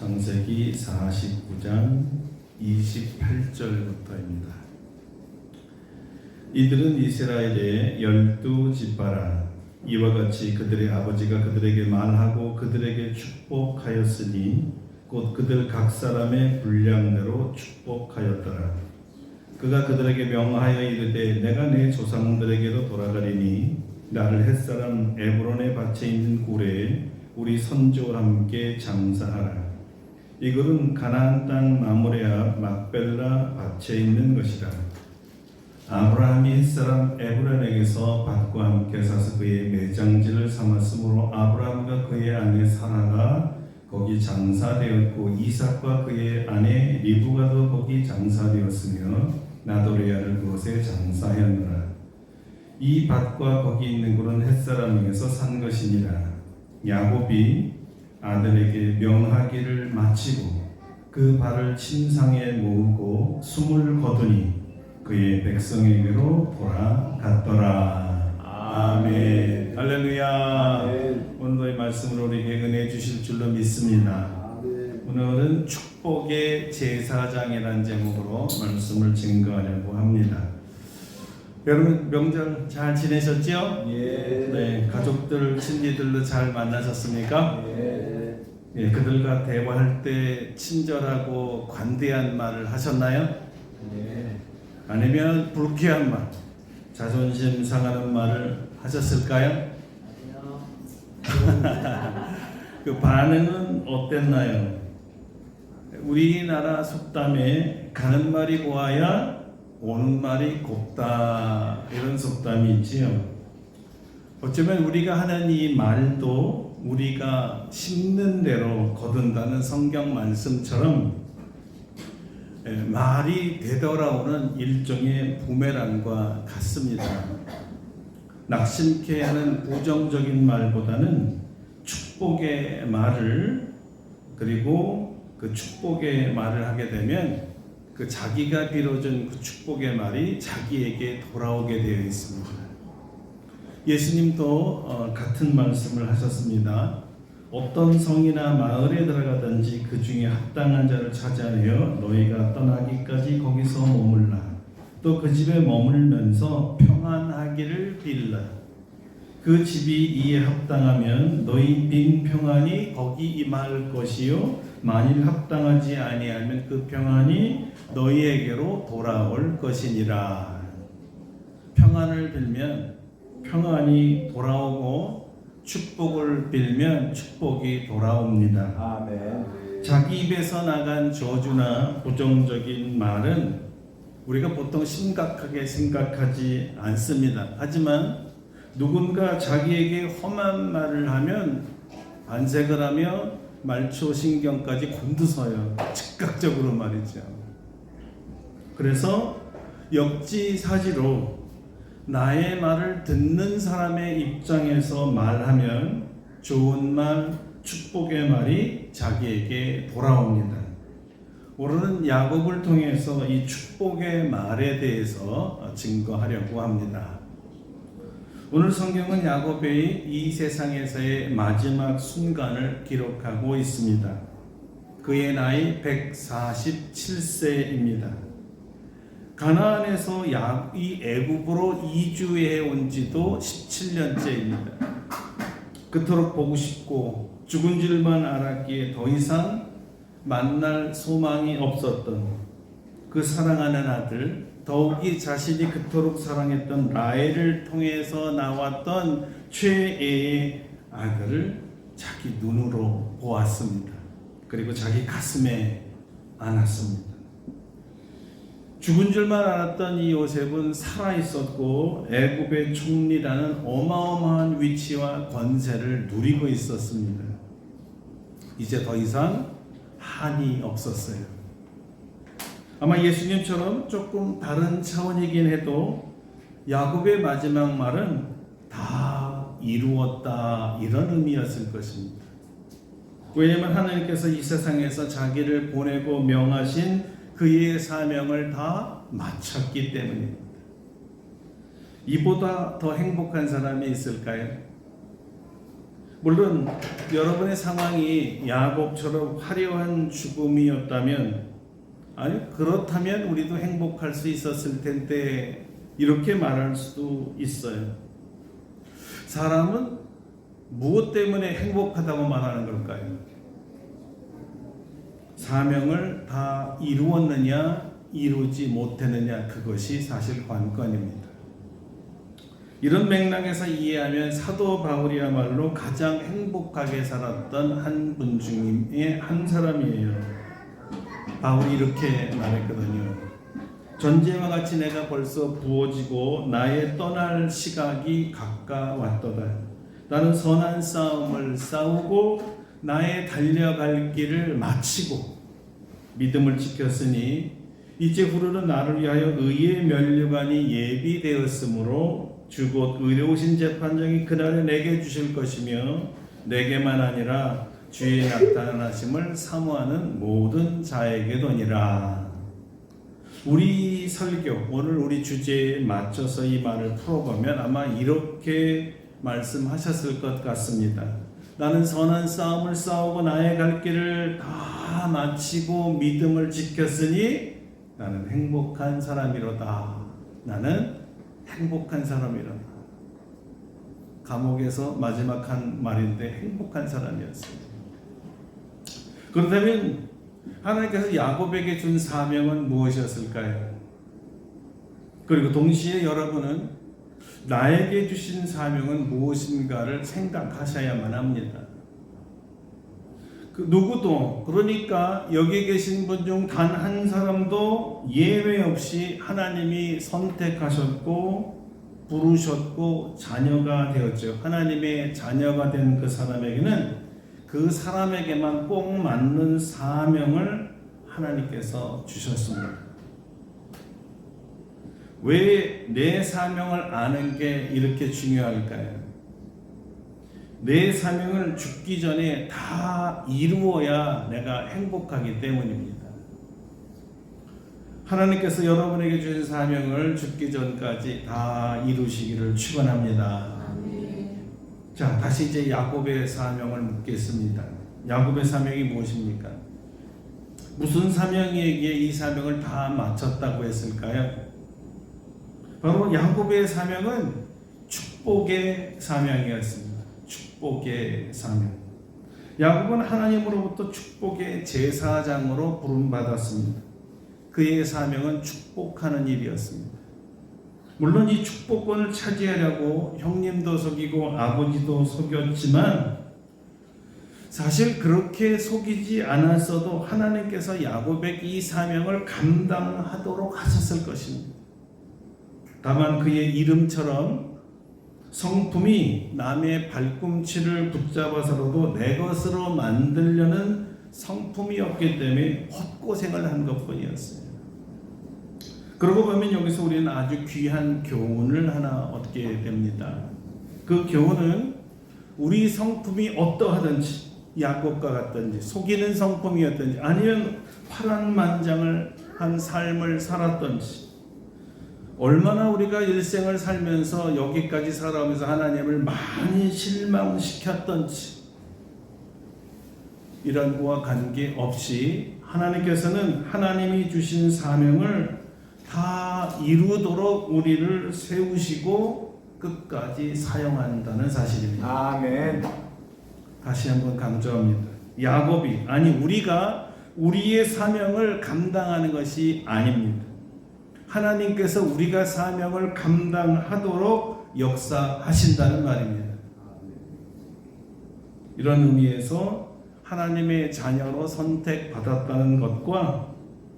창세기 49장 28절부터입니다. 이들은 이스라엘의 12지파라. 이와 같이 그들의 아버지가 그들에게 말하고 그들에게 축복하였으니 곧 그들 각 사람의 분량대로 축복하였더라. 그가 그들에게 명하여 이르되 내가 내 조상들에게로 돌아가리니 나를 햇사람 에브론의 밭에 있는 굴에 우리 선조와 함께 장사하라. 이 굴은 가나안 땅 마므레 앞 막벨라 밭에 있는 것이라. 아브라함이 햇사람 에브론에게서 밭과 함께 사서 그의 매장지를 삼았으므로 아브라함과 그의 아내 사라가 거기 장사되었고 이삭과 그의 아내 리브가도 거기 장사되었으며 나도레아를 그곳에 장사하였노라. 이 밭과 거기 있는 굴은 햇사람에게서 산 것이니라. 야곱이 아들에게 명하기를 마치고 그 발을 침상에 모으고 숨을 거두니 그의 백성에게로 돌아갔더라. 아멘. 할렐루야. 아멘. 오늘의 말씀으로 우리에게 은혜 주실 줄로 믿습니다. 아멘. 오늘은 축복의 제사장이라는 제목으로 말씀을 증거하려고 합니다. 여러분 명절 잘 지내셨죠? 예. 네, 가족들, 친지들도 잘 만나셨습니까? 예. 예, 그들과 대화할 때 친절하고 관대한 말을 하셨나요? 예. 아니면 불쾌한 말, 자존심 상하는 말을 하셨을까요? 아니요. 그 반응은 어땠나요? 우리나라 속담에 가는 말이 고와야 오는 말이 곱다, 이런 속담이 있지요. 어쩌면 우리가 하는 이 말도 우리가 심는 대로 거둔다는 성경 말씀처럼 말이 되돌아오는 일종의 부메랑과 같습니다. 낙심케 하는 부정적인 말보다는 축복의 말을, 그리고 그 축복의 말을 하게 되면 그 자기가 빌어준 그 축복의 말이 자기에게 돌아오게 되어 있습니다. 예수님도 같은 말씀을 하셨습니다. 어떤 성이나 마을에 들어가든지 그 중에 합당한 자를 찾아내어 너희가 떠나기까지 거기서 머물라. 또 그 집에 머물면서 평안하기를 빌라. 그 집이 이에 합당하면 너희 빈 평안이 거기 임할 것이요 만일 합당하지 아니하면 그 평안이 너희에게로 돌아올 것이니라. 평안을 빌면 평안이 돌아오고 축복을 빌면 축복이 돌아옵니다. 아멘. 자기 입에서 나간 저주나 부정적인 말은 우리가 보통 심각하게 생각하지 않습니다. 하지만 누군가 자기에게 험한 말을 하면 반색을 하며 말초 신경까지 곤두서요. 즉각적으로 말이죠. 그래서 역지사지로 나의 말을 듣는 사람의 입장에서 말하면 좋은 말, 축복의 말이 자기에게 돌아옵니다. 오늘은 야곱을 통해서 이 축복의 말에 대해서 증거하려고 합니다. 오늘 성경은 야곱의 이 세상에서의 마지막 순간을 기록하고 있습니다. 그의 나이 147세입니다. 가나안에서 이 애굽으로 이주해 온 지도 17년째입니다. 그토록 보고 싶고 죽은 줄만 알았기에 더 이상 만날 소망이 없었던 그 사랑하는 아들, 더욱이 자신이 그토록 사랑했던 라헬을 통해서 나왔던 최애의 아들을 자기 눈으로 보았습니다. 그리고 자기 가슴에 안았습니다. 죽은 줄만 알았던 이 요셉은 살아있었고 애굽의 총리라는 어마어마한 위치와 권세를 누리고 있었습니다. 이제 더 이상 한이 없었어요. 아마 예수님처럼 조금 다른 차원이긴 해도 야곱의 마지막 말은 다 이루었다, 이런 의미였을 것입니다. 왜냐하면 하나님께서 이 세상에서 자기를 보내고 명하신 그의 사명을 다 마쳤기 때문입니다. 이보다 더 행복한 사람이 있을까요? 물론 여러분의 상황이 야곱처럼 화려한 죽음이었다면, 아니 그렇다면 우리도 행복할 수 있었을 텐데 이렇게 말할 수도 있어요. 사람은 무엇 때문에 행복하다고 말하는 걸까요? 사명을 다 이루었느냐 이루지 못했느냐, 그것이 사실 관건입니다. 이런 맥락에서 이해하면 사도 바울이야말로 가장 행복하게 살았던 한 분 중에 한 사람이에요. 바울이 이렇게 말했거든요. 전쟁과 같이 내가 벌써 부어지고 나의 떠날 시각이 가까웠도다. 나는 선한 싸움을 싸우고 나의 달려갈 길을 마치고 믿음을 지켰으니 이제 후로는 나를 위하여 의의 면류관이 예비되었으므로 주 곧 의로우신 재판장이 그날에 내게 주실 것이며 내게만 아니라 주의 나타나심을 사모하는 모든 자에게도니라. 우리 설교, 오늘 우리 주제에 맞춰서 이 말을 풀어보면 아마 이렇게 말씀하셨을 것 같습니다. 나는 선한 싸움을 싸우고 나의 갈 길을 다 마치고 믿음을 지켰으니 나는 행복한 사람이로다. 나는 행복한 사람이로다. 감옥에서 마지막 한 말인데 행복한 사람이었습니다. 그렇다면 하나님께서 야곱에게 준 사명은 무엇이었을까요? 그리고 동시에 여러분은 나에게 주신 사명은 무엇인가를 생각하셔야만 합니다. 그 누구도, 그러니까 여기 계신 분 중 단 한 사람도 예외 없이 하나님이 선택하셨고 부르셨고 자녀가 되었죠. 하나님의 자녀가 된 그 사람에게는 그 사람에게만 꼭 맞는 사명을 하나님께서 주셨습니다. 왜 내 사명을 아는 게 이렇게 중요할까요? 내 사명을 죽기 전에 다 이루어야 내가 행복하기 때문입니다. 하나님께서 여러분에게 주신 사명을 죽기 전까지 다 이루시기를 축원합니다. 자, 다시 이제 야곱의 사명을 묻겠습니다. 야곱의 사명이 무엇입니까? 무슨 사명에게 이 사명을 다 마쳤다고 했을까요? 바로 야곱의 사명은 축복의 사명이었습니다. 축복의 사명. 야곱은 하나님으로부터 축복의 제사장으로 부름받았습니다. 그의 사명은 축복하는 일이었습니다. 물론 이 축복권을 차지하려고 형님도 속이고 아버지도 속였지만 사실 그렇게 속이지 않았어도 하나님께서 야곱에게 이 사명을 감당하도록 하셨을 것입니다. 다만 그의 이름처럼 성품이 남의 발꿈치를 붙잡아서라도 내 것으로 만들려는 성품이 없기 때문에 헛고생을 한 것뿐이었어요. 그러고 보면 여기서 우리는 아주 귀한 교훈을 하나 얻게 됩니다. 그 교훈은 우리 성품이 어떠하든지 야곱과 같든지 속이는 성품이었든지 아니면 파란만장을 한 삶을 살았든지 얼마나 우리가 일생을 살면서 여기까지 살아오면서 하나님을 많이 실망시켰던지 이런 거와 관계없이 하나님께서는 하나님이 주신 사명을 다 이루도록 우리를 세우시고 끝까지 사용한다는 사실입니다. 아멘. 다시 한번 강조합니다. 야곱이, 아니 우리가 우리의 사명을 감당하는 것이 아닙니다. 하나님께서 우리가 사명을 감당하도록 역사하신다는 말입니다. 이런 의미에서 하나님의 자녀로 선택받았다는 것과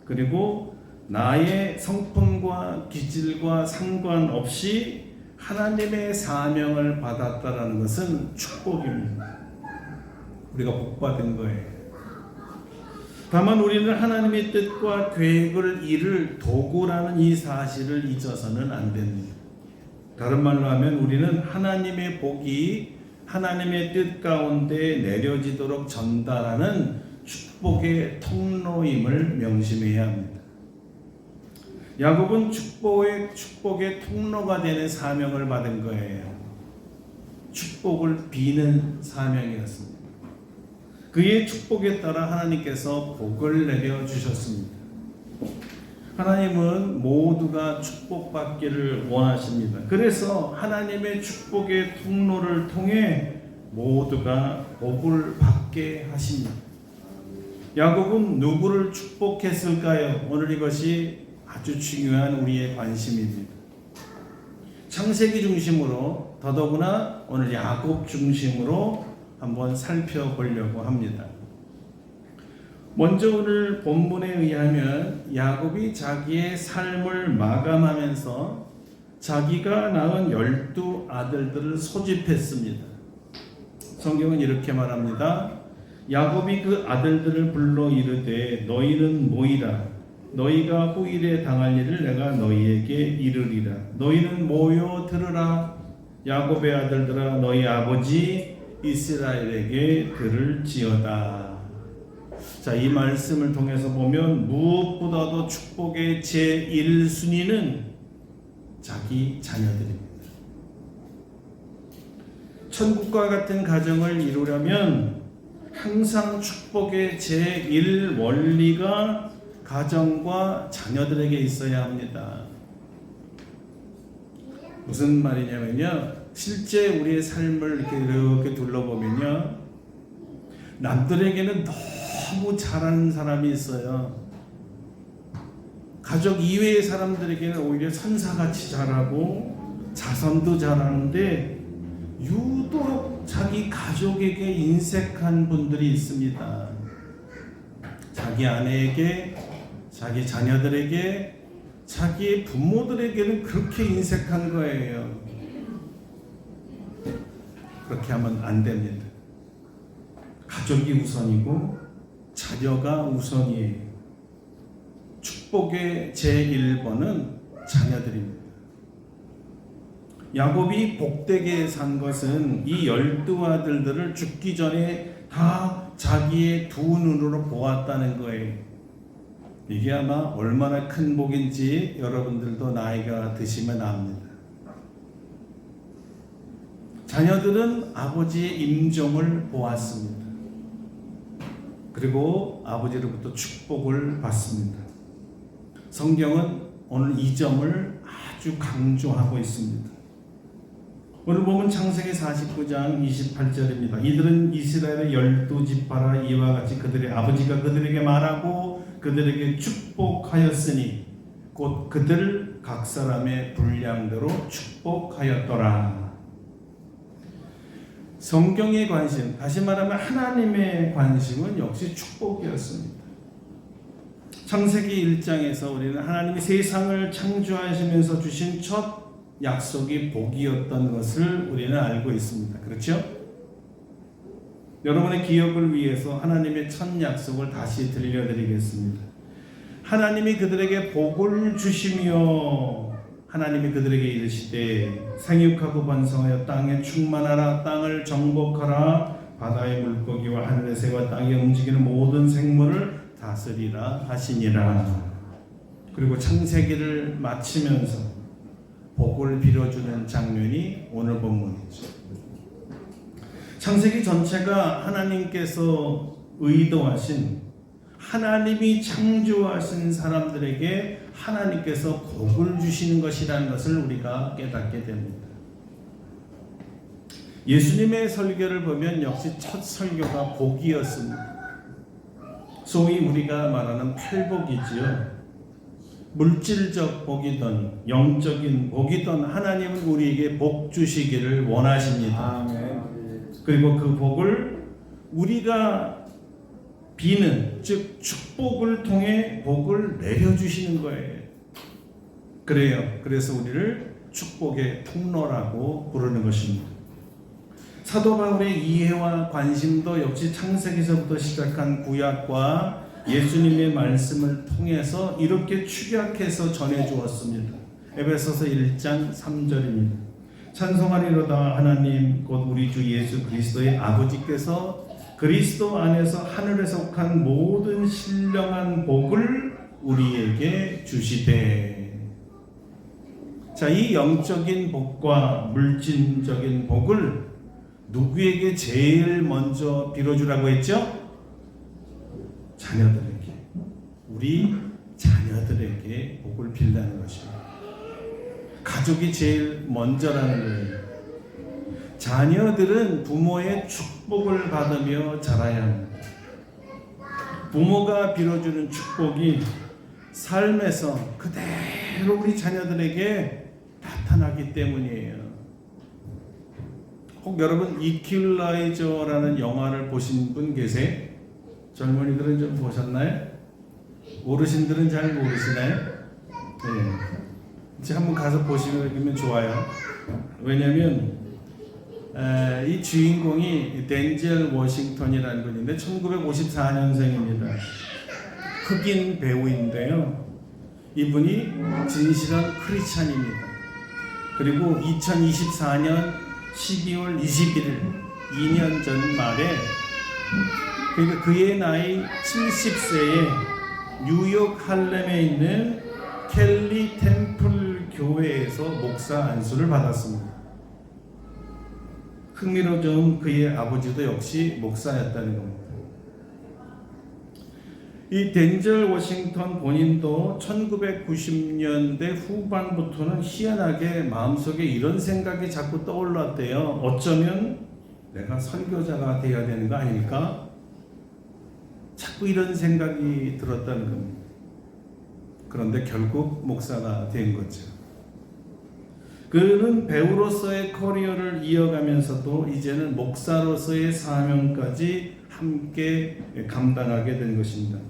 그리고 나의 성품과 기질과 상관없이 하나님의 사명을 받았다는 것은 축복입니다. 우리가 복받은 거예요. 다만 우리는 하나님의 뜻과 계획을 이룰 도구라는 이 사실을 잊어서는 안 됩니다. 다른 말로 하면 우리는 하나님의 복이 하나님의 뜻 가운데 내려지도록 전달하는 축복의 통로임을 명심해야 합니다. 야곱은 축복의 통로가 되는 사명을 받은 거예요. 축복을 비는 사명이었습니다. 그의 축복에 따라 하나님께서 복을 내려주셨습니다. 하나님은 모두가 축복받기를 원하십니다. 그래서 하나님의 축복의 통로를 통해 모두가 복을 받게 하십니다. 야곱은 누구를 축복했을까요? 오늘 이것이 아주 중요한 우리의 관심입니다. 창세기 중심으로 더더구나 오늘 야곱 중심으로 한번 살펴보려고 합니다. 먼저 오늘 본문에 의하면 야곱이 자기의 삶을 마감하면서 자기가 낳은 12 아들들을 소집했습니다. 성경은 이렇게 말합니다. 야곱이 그 아들들을 불러 이르되 너희는 모이라. 너희가 후일에 당할 일을 내가 너희에게 이르리라. 너희는 모여 들으라. 야곱의 아들들아 너희 아버지 이스라엘에게 들을지어다. 자, 이 말씀을 통해서 보면 무엇보다도 축복의 제1순위는 자기 자녀들입니다. 천국과 같은 가정을 이루려면 항상 축복의 제1원리가 가정과 자녀들에게 있어야 합니다. 무슨 말이냐면요, 실제 우리의 삶을 이렇게 둘러보면요, 남들에게는 너무 잘하는 사람이 있어요. 가족 이외의 사람들에게는 오히려 천사같이 잘하고 자선도 잘하는데 유독 자기 가족에게 인색한 분들이 있습니다. 자기 아내에게, 자기 자녀들에게, 자기 부모들에게는 그렇게 인색한 거예요. 그렇게 하면 안 됩니다. 가족이 우선이고 자녀가 우선이에요. 축복의 제1번은 자녀들입니다. 야곱이 복되게 산 것은 이 12 아들들을 죽기 전에 다 자기의 두 눈으로 보았다는 거예요. 이게 아마 얼마나 큰 복인지 여러분들도 나이가 드시면 압니다. 자녀들은 아버지의 임종을 보았습니다. 그리고 아버지로부터 축복을 받습니다. 성경은 오늘 이 점을 아주 강조하고 있습니다. 오늘 보면 창세기 49장 28절입니다. 이들은 이스라엘의 12지파라 이와 같이 그들의 아버지가 그들에게 말하고 그들에게 축복하였으니 곧 그들 각 사람의 분량대로 축복하였더라. 성경의 관심, 다시 말하면 하나님의 관심은 역시 축복이었습니다. 창세기 1장에서 우리는 하나님이 세상을 창조하시면서 주신 첫 약속이 복이었던 것을 우리는 알고 있습니다. 그렇죠? 여러분의 기억을 위해서 하나님의 첫 약속을 다시 들려드리겠습니다. 하나님이 그들에게 복을 주시며 하나님이 그들에게 이르시되 생육하고 번성하여 땅에 충만하라. 땅을 정복하라. 바다의 물고기와 하늘의 새와 땅에 움직이는 모든 생물을 다스리라 하시니라. 그리고 창세기를 마치면서 복을 빌어주는 장면이 오늘 본문이죠. 창세기 전체가 하나님께서 의도하신, 하나님이 창조하신 사람들에게 하나님께서 복을 주시는 것이라는 것을 우리가 깨닫게 됩니다. 예수님의 설교를 보면 역시 첫 설교가 복이었습니다. 소위 우리가 말하는 팔복이지요. 물질적 복이든 영적인 복이든 하나님은 우리에게 복 주시기를 원하십니다. 아멘. 그리고 그 복을 우리가 비는, 즉 축복을 통해 복을 내려주시는 거예요. 그래요. 그래서 우리를 축복의 통로라고 부르는 것입니다. 사도 바울의 이해와 관심도 역시 창세기서부터 시작한 구약과 예수님의 말씀을 통해서 이렇게 축약해서 전해주었습니다. 에베소서 1장 3절입니다. 찬송하리로다 하나님 곧 우리 주 예수 그리스도의 아버지께서 그리스도 안에서 하늘에 속한 모든 신령한 복을 우리에게 주시되. 자, 이 영적인 복과 물질적인 복을 누구에게 제일 먼저 빌어주라고 했죠? 자녀들에게. 우리 자녀들에게 복을 빌라는 것입니다. 가족이 제일 먼저라는 거예요. 자녀들은 부모의 축복을 받으며 자라야 합니다. 부모가 빌어주는 축복이 삶에서 그대로 우리 자녀들에게 나타나기 때문이에요. 혹 여러분 이퀄라이저라는 영화를 보신 분 계세요? 젊은이들은 좀 보셨나요? 어르신들은 잘 모르시나요? 네. 이제 한번 가서 보시면 좋아요. 왜냐하면 이 주인공이 덴젤 워싱턴이라는 분인데 1954년생입니다. 흑인 배우인데요. 이분이 진실한 크리스찬입니다. 그리고 2024년 12월 21일 2년 전 말에 그러니까 그의 나이 70세에 뉴욕 할렘에 있는 켈리 템플 교회에서 목사 안수를 받았습니다. 흥미로운 그의 아버지도 역시 목사였다는 겁니다. 이 덴젤 워싱턴 본인도 1990년대 후반부터는 희한하게 마음속에 이런 생각이 자꾸 떠올랐대요. 어쩌면 내가 설교자가 되어야 되는 거 아닐까? 자꾸 이런 생각이 들었다는 겁니다. 그런데 결국 목사가 된 거죠. 그는 배우로서의 커리어를 이어가면서도 이제는 목사로서의 사명까지 함께 감당하게 된 것입니다.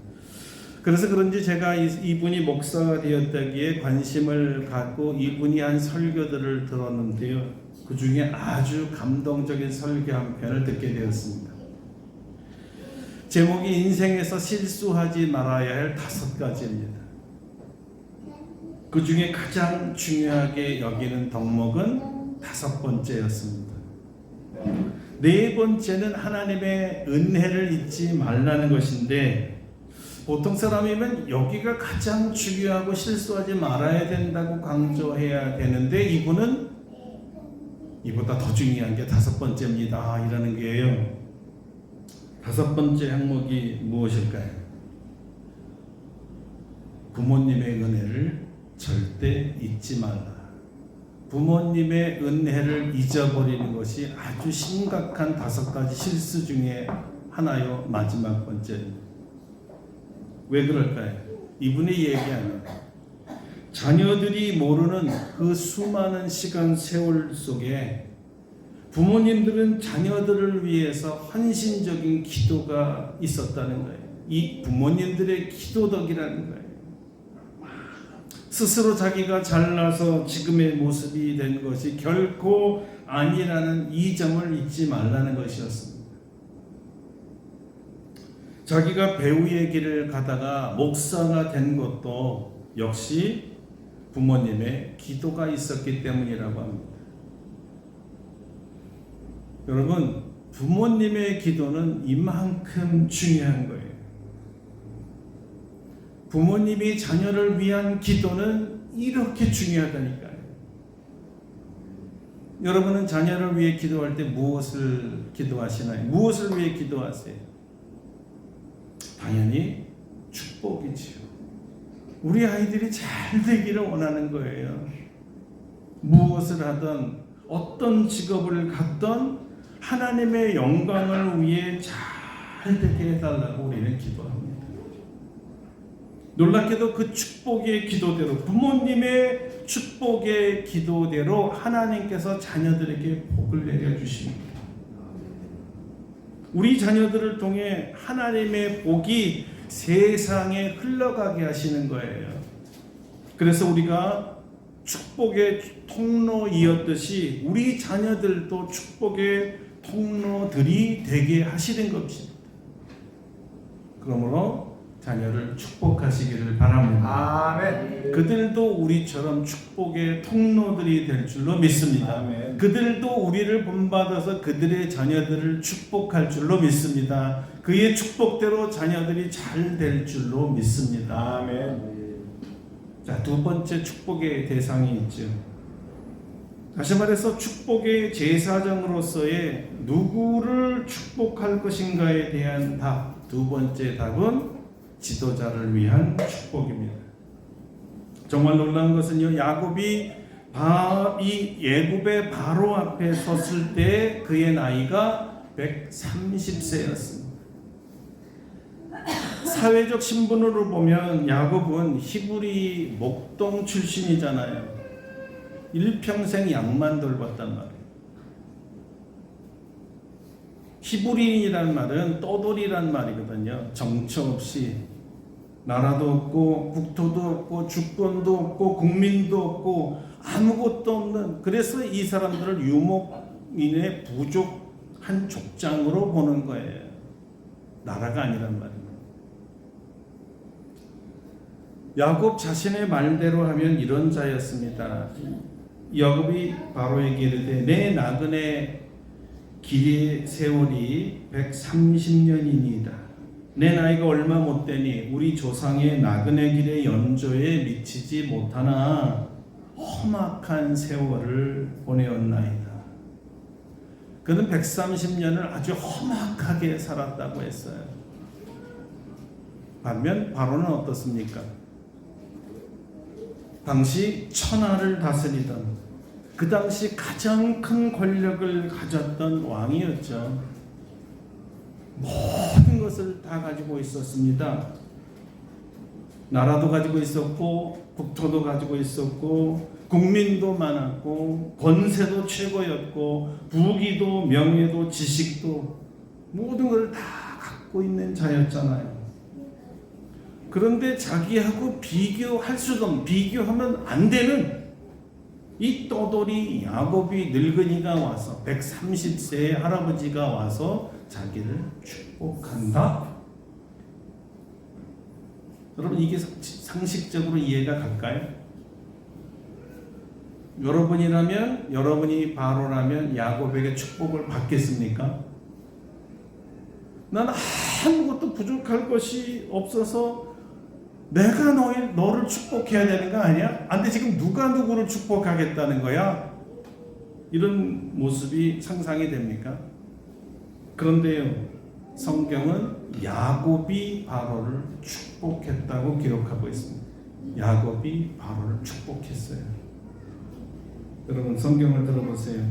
그래서 그런지 제가 이분이 목사가 되었다기에 관심을 갖고 이분이 한 설교들을 들었는데요. 그 중에 아주 감동적인 설교 한 편을 듣게 되었습니다. 제목이 인생에서 실수하지 말아야 할 5가지입니다. 그 중에 가장 중요하게 여기는 덕목은 5번째였습니다. 4번째는 하나님의 은혜를 잊지 말라는 것인데 보통 사람이면 여기가 가장 중요하고 실수하지 말아야 된다고 강조해야 되는데 이분은 이보다 더 중요한 게 5번째입니다. 이라는 거예요. 5번째 항목이 무엇일까요? 부모님의 은혜를 절대 잊지 말라. 부모님의 은혜를 잊어버리는 것이 아주 심각한 5가지 실수 중에 하나요. 마지막 번째입니다. 왜 그럴까요? 이분이 얘기하는 자녀들이 모르는 그 수많은 시간 세월 속에 부모님들은 자녀들을 위해서 헌신적인 기도가 있었다는 거예요. 이 부모님들의 기도덕이라는 거예요. 스스로 자기가 잘나서 지금의 모습이 된 것이 결코 아니라는 이 점을 잊지 말라는 것이었습니다. 자기가 배우의 길을 가다가 목사가 된 것도 역시 부모님의 기도가 있었기 때문이라고 합니다. 여러분, 부모님의 기도는 이만큼 중요한 거예요. 부모님이 자녀를 위한 기도는 이렇게 중요하다니까요. 여러분은 자녀를 위해 기도할 때 무엇을 기도하시나요? 무엇을 위해 기도하세요? 당연히 축복이지요. 우리 아이들이 잘 되기를 원하는 거예요. 무엇을 하든 어떤 직업을 갖든 하나님의 영광을 위해 잘 되게 해달라고 우리는 기도합니다. 놀랍게도 그 축복의 기도대로 부모님의 축복의 기도대로 하나님께서 자녀들에게 복을 내려주십니다. 우리 자녀들을 통해 하나님의 복이 세상에 흘러가게 하시는 거예요. 그래서 우리가 축복의 통로이었듯이 우리 자녀들도 축복의 통로들이 되게 하시는 것입니다. 그러므로 자녀를 축복하시기를 바랍니다. 아멘. 그들도 우리처럼 축복의 통로들이 될 줄로 믿습니다. 아멘. 그들도 우리를 본받아서 그들의 자녀들을 축복할 줄로 믿습니다. 그의 축복대로 자녀들이 잘 될 줄로 믿습니다. 아멘. 자, 2번째 축복의 대상이 있죠. 다시 말해서 축복의 제사장으로서의 누구를 축복할 것인가에 대한 답, 두 번째 답은 지도자를 위한 축복입니다. 정말 놀라운 것은요, 야곱이 이 애굽의 바로 앞에 섰을 때 그의 나이가 130세였습니다. 사회적 신분으로 보면 야곱은 히브리 목동 출신이잖아요. 일평생 양만 돌봤단 말이에요. 히브리인이라는 말은 떠돌이란 말이거든요. 정처 없이 나라도 없고 국토도 없고 주권도 없고 국민도 없고 아무것도 없는, 그래서 이 사람들을 유목민의 부족한 족장으로 보는 거예요. 나라가 아니란 말이에요. 야곱 자신의 말대로 하면 이런 자였습니다. 야곱이 바로에게 이르되 내 나그네 길의 세월이 130년이니이다. 내 나이가 얼마 못되니 우리 조상의 나그네 길의 연조에 미치지 못하나 험악한 세월을 보내었나이다. 그는 130년을 아주 험악하게 살았다고 했어요. 반면 바로는 어떻습니까? 당시 천하를 다스리던, 그 당시 가장 큰 권력을 가졌던 왕이었죠. 모든 것을 다 가지고 있었습니다. 나라도 가지고 있었고 국토도 가지고 있었고 국민도 많았고 권세도 최고였고 부귀도 명예도 지식도 모든 걸 다 갖고 있는 자였잖아요. 그런데 자기하고 비교할 수도 없는, 비교하면 안 되는 이 떠돌이 야곱이 늙은이가 와서 130세의 할아버지가 와서 자기를 축복한다. 여러분, 이게 상식적으로 이해가 갈까요? 여러분이라면, 여러분이 바로라면 야곱에게 축복을 받겠습니까? 난 아무것도 부족할 것이 없어서 내가 너를 축복해야 되는 거 아니야? 근데 지금 누가 누구를 축복하겠다는 거야? 이런 모습이 상상이 됩니까? 그런데요, 성경은 야곱이 바로를 축복했다고 기록하고 있습니다. 야곱이 바로를 축복했어요. 여러분, 성경을 들어보세요.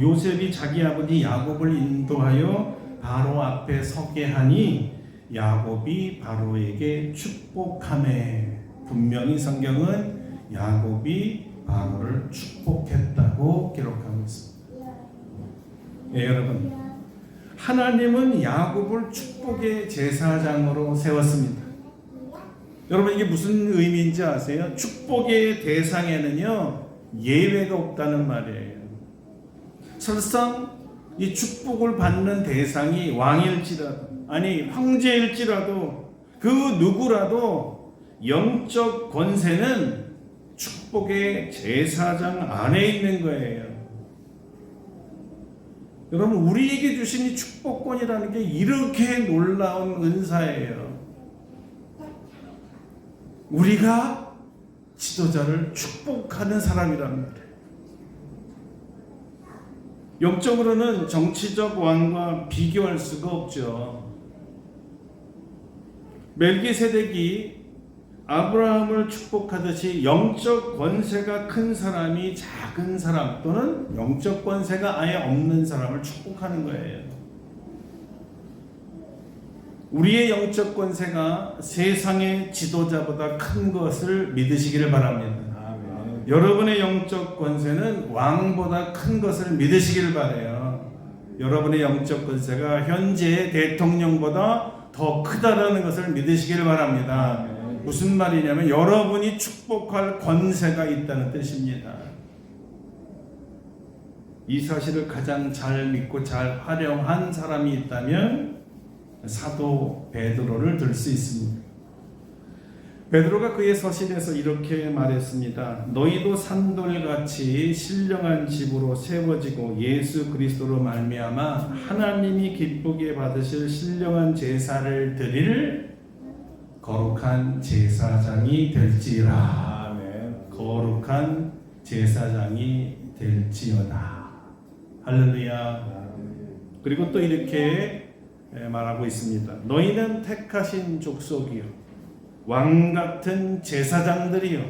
요셉이 자기 아버지 야곱을 인도하여 바로 앞에 서게 하니 야곱이 바로에게 축복하매, 분명히 성경은 야곱이 바로를 축복했다고 기록하고 있습니다. 예, 여러분, 하나님은 야곱을 축복의 제사장으로 세웠습니다. 여러분, 이게 무슨 의미인지 아세요? 축복의 대상에는요 예외가 없다는 말이에요. 설상 이 축복을 받는 대상이 왕일지라도, 아니 황제일지라도, 그 누구라도 영적 권세는 축복의 제사장 안에 있는 거예요. 여러분, 우리에게 주신 이 축복권이라는 게 이렇게 놀라운 은사예요. 우리가 지도자를 축복하는 사람이란 말이에요. 영적으로는 정치적 왕과 비교할 수가 없죠. 멜기세덱이 아브라함을 축복하듯이 영적 권세가 큰 사람이 작은 사람, 또는 영적 권세가 아예 없는 사람을 축복하는 거예요. 우리의 영적 권세가 세상의 지도자보다 큰 것을 믿으시기를 바랍니다. 아멘. 여러분의 영적 권세는 왕보다 큰 것을 믿으시기를 바라요. 여러분의 영적 권세가 현재의 대통령보다 더 크다라는 것을 믿으시기를 바랍니다. 아멘. 무슨 말이냐면 여러분이 축복할 권세가 있다는 뜻입니다. 이 사실을 가장 잘 믿고 잘 활용한 사람이 있다면 사도 베드로를 들 수 있습니다. 베드로가 그의 서신에서 이렇게 말했습니다. 너희도 산돌같이 신령한 집으로 세워지고 예수 그리스도로 말미암아 하나님이 기쁘게 받으실 신령한 제사를 드릴 거룩한 제사장이 될지라. 아멘. 거룩한 제사장이 될지어다. 할렐루야. 그리고 또 이렇게 말하고 있습니다. 너희는 택하신 족속이요, 왕 같은 제사장들이요,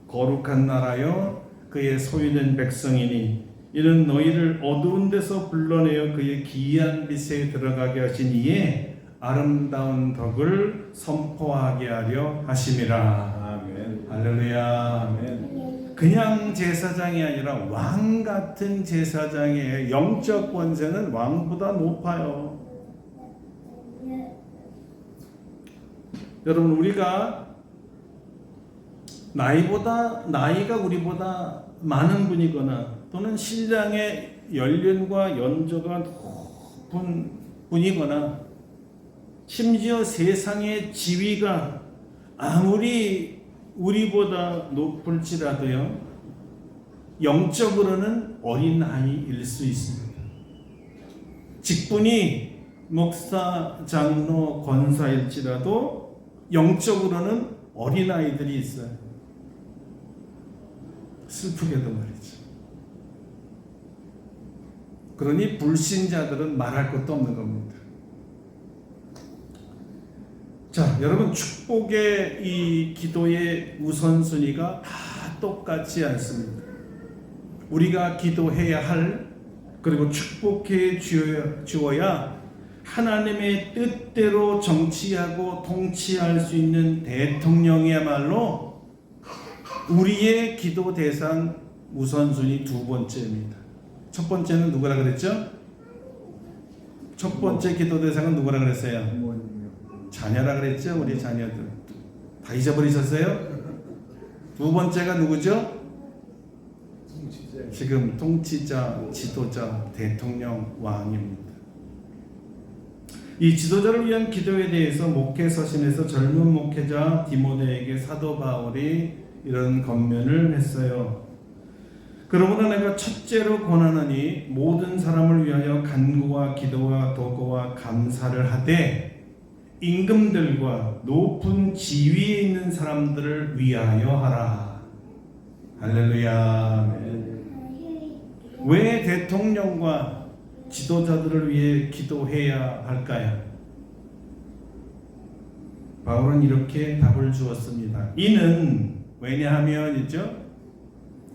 거룩한 나라요, 그의 소유된 백성이니 이는 너희를 어두운 데서 불러내어 그의 기이한 빛에 들어가게 하신 이에 아름다운 덕을 선포하게 하려 하심이라. 아멘. 할렐루야. 아멘. 그냥 제사장이 아니라 왕 같은 제사장의 영적 권세는 왕보다 높아요. 여러분, 우리가 나이가 우리보다 많은 분이거나 또는 신앙의 연륜과 연조가 높은 분이거나 심지어 세상의 지위가 아무리 우리보다 높을지라도요, 영적으로는 어린아이일 수 있습니다. 직분이 목사, 장로, 권사일지라도 영적으로는 어린아이들이 있어요. 슬프게도 말이죠. 그러니 불신자들은 말할 것도 없는 겁니다. 자, 여러분, 축복의 이 기도의 우선순위가 다 똑같지 않습니다. 우리가 기도해야 할, 그리고 축복해 주어야 하나님의 뜻대로 정치하고 통치할 수 있는 대통령이야말로 우리의 기도 대상 우선순위 두 번째입니다. 첫 번째는 누구라 그랬죠? 첫 번째 기도 대상은 누구라 그랬어요? 자녀라 그랬죠? 우리 자녀들 다 잊어버리셨어요? 두 번째가 누구죠? 지금 통치자, 지도자, 대통령, 왕입니다. 이 지도자를 위한 기도에 대해서 목회 서신에서 젊은 목회자 디모데에게 사도 바울이 이런 권면을 했어요. 그러므로 내가 첫째로 권하노니 모든 사람을 위하여 간구와 기도와 도구와 감사를 하되 임금들과 높은 지위에 있는 사람들을 위하여 하라. 할렐루야. 왜 대통령과 지도자들을 위해 기도해야 할까요? 바울은 이렇게 답을 주었습니다. 이는 왜냐하면이죠,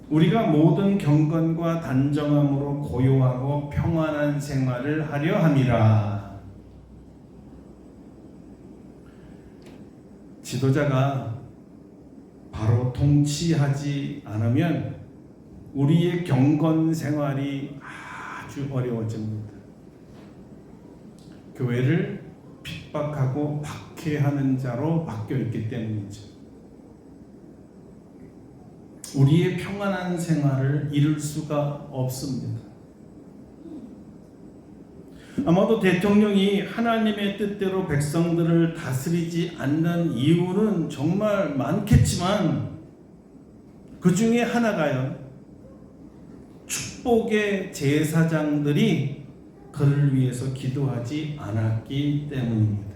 우리가 모든 경건과 단정함으로 고요하고 평안한 생활을 하려 함이라. 지도자가 바로 통치하지 않으면 우리의 경건 생활이 아주 어려워집니다. 교회를 핍박하고 박해하는 자로 바뀌어 있기 때문이죠. 우리의 평안한 생활을 이룰 수가 없습니다. 아마도 대통령이 하나님의 뜻대로 백성들을 다스리지 않는 이유는 정말 많겠지만 그 중에 하나가요, 축복의 제사장들이 그를 위해서 기도하지 않았기 때문입니다.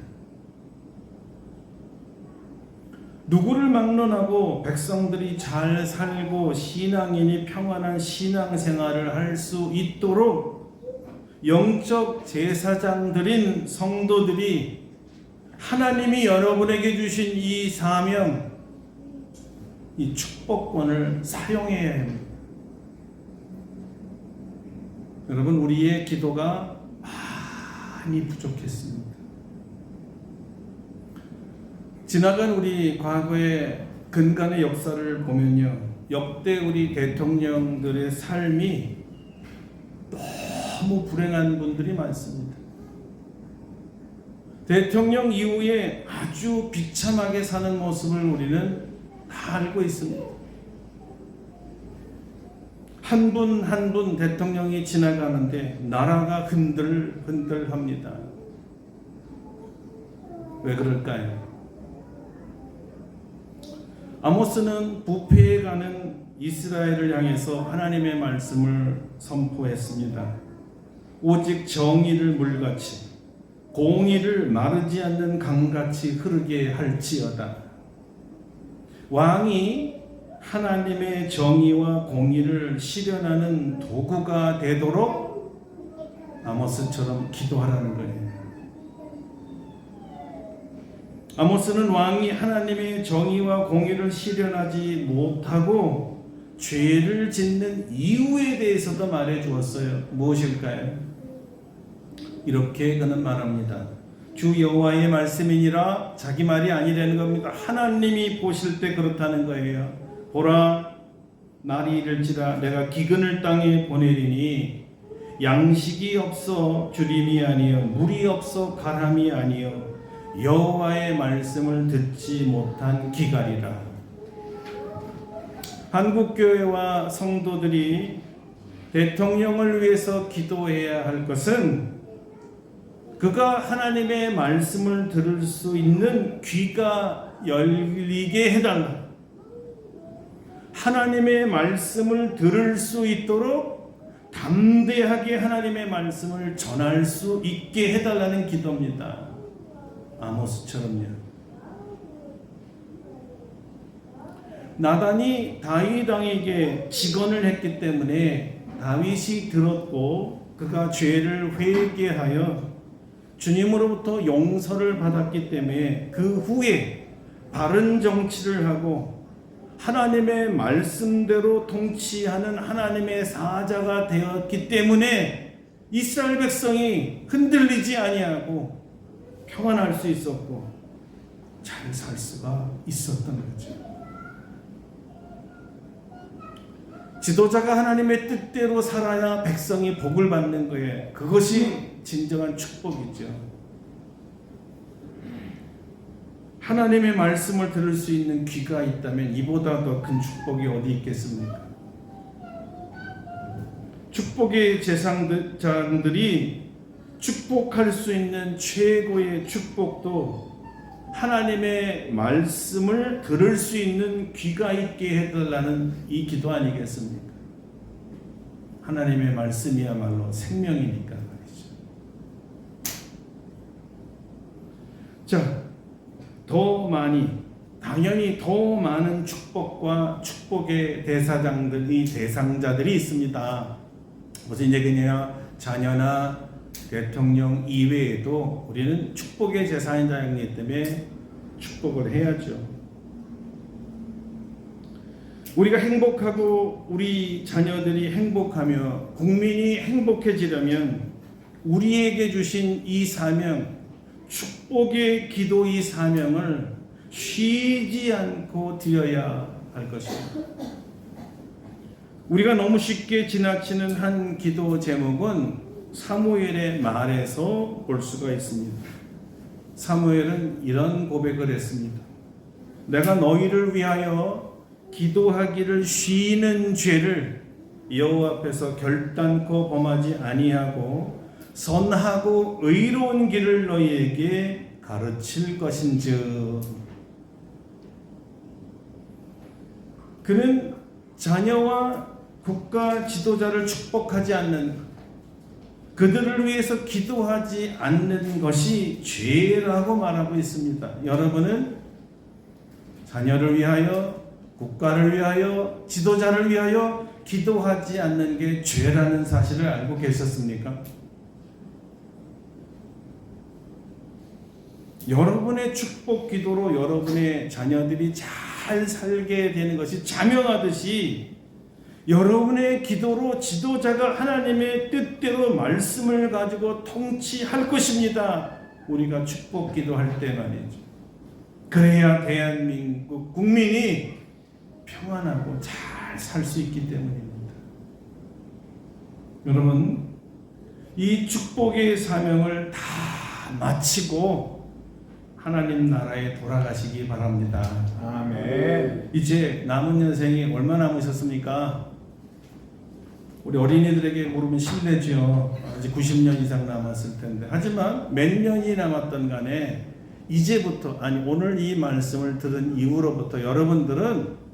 누구를 막론하고 백성들이 잘 살고 신앙인이 평안한 신앙생활을 할 수 있도록 영적 제사장들인 성도들이 하나님이 여러분에게 주신 이 사명, 이 축복권을 사용해야 합니다. 여러분, 우리의 기도가 많이 부족했습니다. 지나간 우리 과거의 근간의 역사를 보면요, 역대 우리 대통령들의 삶이 너무 불행한 분들이 많습니다. 대통령 이후에 아주 비참하게 사는 모습을 우리는 다 알고 있습니다. 한 분 한 분 대통령이 지나가는데 나라가 흔들흔들합니다. 왜 그럴까요? 아모스는 부패해가는 이스라엘을 향해서 하나님의 말씀을 선포했습니다. 오직 정의를 물같이, 공의를 마르지 않는 강같이 흐르게 할지어다. 왕이 하나님의 정의와 공의를 실현하는 도구가 되도록 아모스처럼 기도하라는 거예요. 아모스는 왕이 하나님의 정의와 공의를 실현하지 못하고 죄를 짓는 이유에 대해서도 말해 주었어요. 무엇일까요? 이렇게 그는 말합니다. 주 여호와의 말씀이니라. 자기 말이 아니라는 겁니다. 하나님이 보실 때 그렇다는 거예요. 보라, 날이 이를지라 내가 기근을 땅에 보내리니 양식이 없어 주림이 아니요 물이 없어 가람이 아니요 여호와의 말씀을 듣지 못한 기갈이라. 한국교회와 성도들이 대통령을 위해서 기도해야 할 것은 그가 하나님의 말씀을 들을 수 있는 귀가 열리게 해달라. 하나님의 말씀을 들을 수 있도록 담대하게 하나님의 말씀을 전할 수 있게 해달라는 기도입니다. 아모스처럼요. 나단이 다윗 왕에게 직언을 했기 때문에 다윗이 들었고 그가 죄를 회개하여 주님으로부터 용서를 받았기 때문에 그 후에 바른 정치를 하고 하나님의 말씀대로 통치하는 하나님의 사자가 되었기 때문에 이스라엘 백성이 흔들리지 아니하고 평안할 수 있었고 잘 살 수가 있었던 거죠. 지도자가 하나님의 뜻대로 살아야 백성이 복을 받는 거예요. 그것이 진정한 축복이죠. 하나님의 말씀을 들을 수 있는 귀가 있다면 이보다 더 큰 축복이 어디 있겠습니까? 축복의 제사장들이 축복할 수 있는 최고의 축복도 하나님의 말씀을 들을 수 있는 귀가 있게 해달라는 이 기도 아니겠습니까? 하나님의 말씀이야말로 생명이니까 말이죠. 자, 당연히 더 많은 축복과 축복의 대상자들이 있습니다. 무슨 얘기냐? 자녀나 대통령 이외에도 우리는 축복의 제사장이기 때문에 축복을 해야죠. 우리가 행복하고 우리 자녀들이 행복하며 국민이 행복해지려면 우리에게 주신 이 사명, 축복의 기도 이 사명을 쉬지 않고 드려야 할 것입니다. 우리가 너무 쉽게 지나치는 한 기도 제목은 사무엘의 말에서 볼 수가 있습니다. 사무엘은 이런 고백을 했습니다. 내가 너희를 위하여 기도하기를 쉬는 죄를 여호와 앞에서 결단코 범하지 아니하고 선하고 의로운 길을 너희에게 가르칠 것인즉. 그는 자녀와 국가 지도자를 축복하지 않는, 그들을 위해서 기도하지 않는 것이 죄라고 말하고 있습니다. 여러분은 자녀를 위하여, 국가를 위하여, 지도자를 위하여 기도하지 않는 게 죄라는 사실을 알고 계셨습니까? 여러분의 축복 기도로 여러분의 자녀들이 잘 살게 되는 것이 자명하듯이 여러분의 기도로 지도자가 하나님의 뜻대로 말씀을 가지고 통치할 것입니다. 우리가 축복 기도할 때 말이죠. 그래야 대한민국 국민이 평안하고 잘 살 수 있기 때문입니다. 여러분, 이 축복의 사명을 다 마치고 하나님 나라에 돌아가시기 바랍니다. 아멘. 이제 남은 인생이 얼마나 남으셨습니까? 우리 어린이들에게 물으면 실례죠. 아직 90년 이상 남았을 텐데. 하지만 몇 년이 남았던 간에 이제부터, 아니 오늘 이 말씀을 들은 이후로부터 여러분들은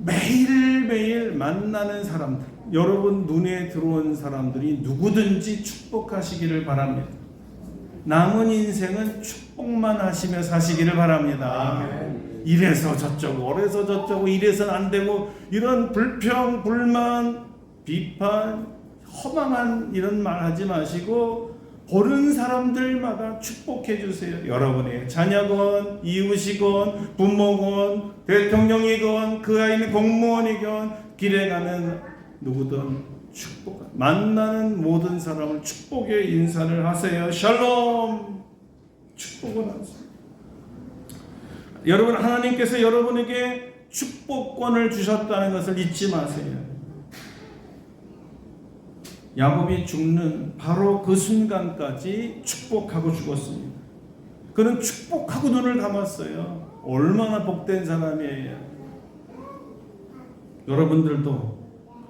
매일매일 만나는 사람들, 여러분 눈에 들어온 사람들이 누구든지 축복하시기를 바랍니다. 남은 인생은 축복만 하시며 사시기를 바랍니다. 아멘. 이래서 저쩌고 어래서 저쩌고 이래서는 안 되고 이런 불평, 불만, 비판, 허망한 이런 말 하지 마시고 보는 사람들마다 축복해 주세요. 여러분의 자녀건 이웃이건 부모건 대통령이건 그 아이는 공무원이건 길에 가는 누구든 축복, 만나는 모든 사람을 축복의 인사를 하세요. 샬롬. 축복을 하세요. 여러분, 하나님께서 여러분에게 축복권을 주셨다는 것을 잊지 마세요. 야곱이 죽는 바로 그 순간까지 축복하고 죽었습니다. 그는 축복하고 눈을 감았어요. 얼마나 복된 사람이에요. 여러분들도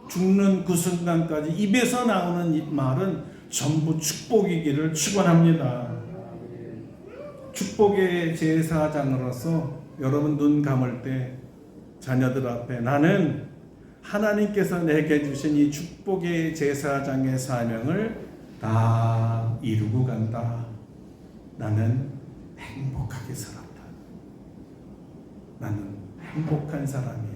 죽는 그 순간까지 입에서 나오는 이 말은 전부 축복이기를 축원합니다. 축복의 제사장으로서 여러분 눈 감을 때 자녀들 앞에 나는 하나님께서 내게 주신 이 축복의 제사장의 사명을 다 이루고 간다. 나는 행복하게 살았다. 나는 행복한 사람이야.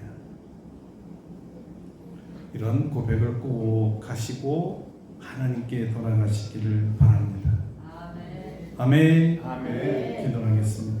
이런 고백을 꼭 하시고 하나님께 돌아가시기를 바랍니다. 아멘. 아멘. 기도하겠습니다.